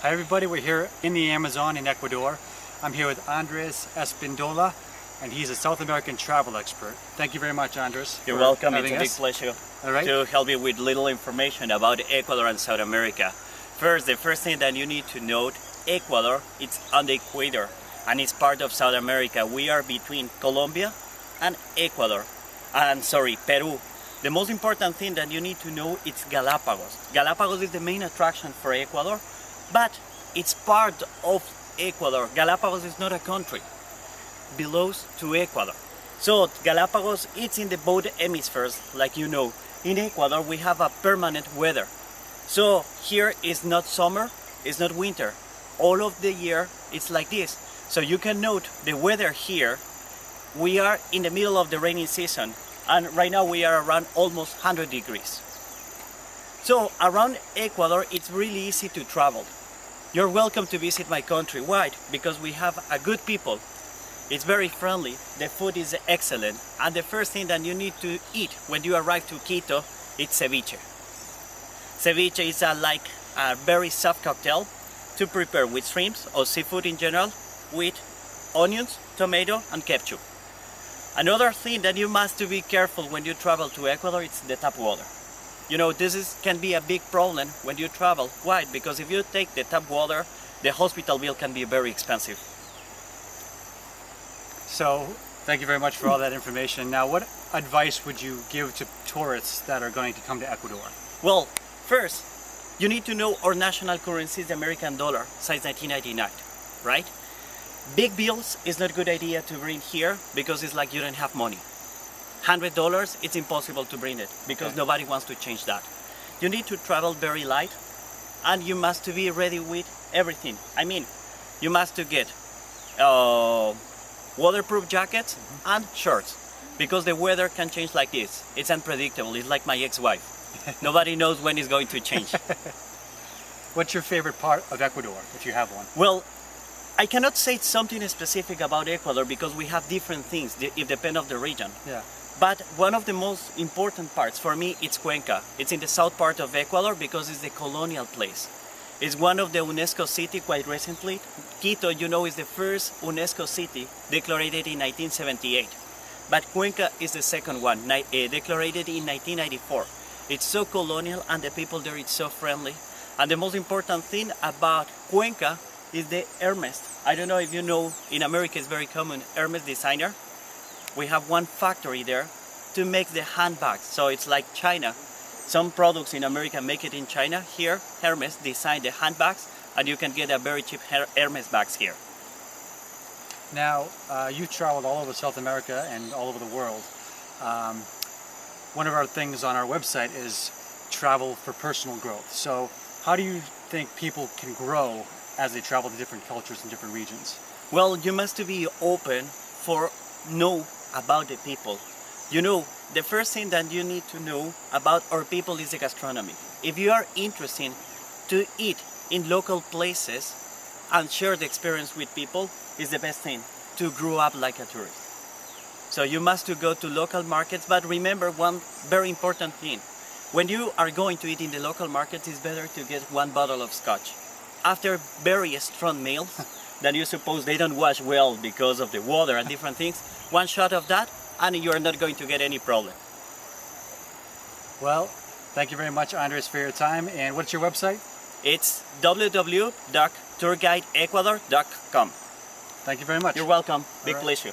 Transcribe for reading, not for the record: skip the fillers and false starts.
Hi everybody, we're here in the Amazon in Ecuador. I'm here with Andres Espindola, and he's a South American travel expert. Thank you very much, Andres. You're welcome. It's a big pleasure to help you with little information about Ecuador and South America. The first thing that you need to note, Ecuador, it's on the equator and it's part of South America. We are between Colombia and Peru. The most important thing that you need to know is Galapagos. Galapagos is the main attraction for Ecuador, but it's part of Ecuador. Galapagos is not a country, belongs to Ecuador. So Galapagos, it's in the both hemispheres, like you know. In Ecuador we have a permanent weather. So here is not summer, it's not winter. All of the year it's like this. So you can note the weather here. We are in the middle of the rainy season, and right now we are around almost 100 degrees. So around Ecuador it's really easy to travel. You're welcome to visit my country. Why? Because we have a good people. It's very friendly, the food is excellent, and the first thing that you need to eat when you arrive to Quito, it's ceviche. Ceviche is like a very soft cocktail to prepare with shrimps or seafood in general, with onions, tomato and ketchup. Another thing that you must be careful when you travel to Ecuador is the tap water. You know, can be a big problem when you travel. Why? Because if you take the tap water, the hospital bill can be very expensive. So, thank you very much for all that information. Now, what advice would you give to tourists that are going to come to Ecuador? Well, first, you need to know our national currency is the American dollar since 1999, right? Big bills is not a good idea to bring here because it's like you don't have money. $100, it's impossible to bring it because nobody wants to change that. You need to travel very light, and you must be ready with everything. I mean, you must get waterproof jackets and shorts, because the weather can change like this. It's unpredictable. It's like my ex-wife. Nobody knows when it's going to change. What's your favorite part of Ecuador, if you have one? Well, I cannot say something specific about Ecuador because we have different things. It depends on the region. Yeah. But one of the most important parts for me, it's Cuenca. It's in the south part of Ecuador because it's the colonial place. It's one of the UNESCO city quite recently. Quito, you know, is the first UNESCO city declared in 1978. But Cuenca is the second one, declared in 1994. It's so colonial and the people there is so friendly. And the most important thing about Cuenca is the Hermes. I don't know if you know, in America it's very common, Hermes designer. We have one factory there to make the handbags. So it's like China. Some products in America make it in China. Here, Hermes designed the handbags, and you can get a very cheap Hermes bags here. Now, you traveled all over South America and all over the world. One of our things on our website is travel for personal growth. So how do you think people can grow as they travel to different cultures and different regions? Well, you must be open for know about the people. You know, the first thing that you need to know about our people is the gastronomy. If you are interested to eat in local places and share the experience with people, is the best thing to grow up like a tourist. So you must go to local markets, but remember one very important thing. When you are going to eat in the local markets, it's better to get one bottle of scotch. After very strong meals that you suppose they don't wash well because of the water and different things, one shot of that and you are not going to get any problem. Well, thank you very much, Andres, for your time. And what's your website? It's www.tourguideecuador.com. Thank you very much. You're welcome. Big pleasure.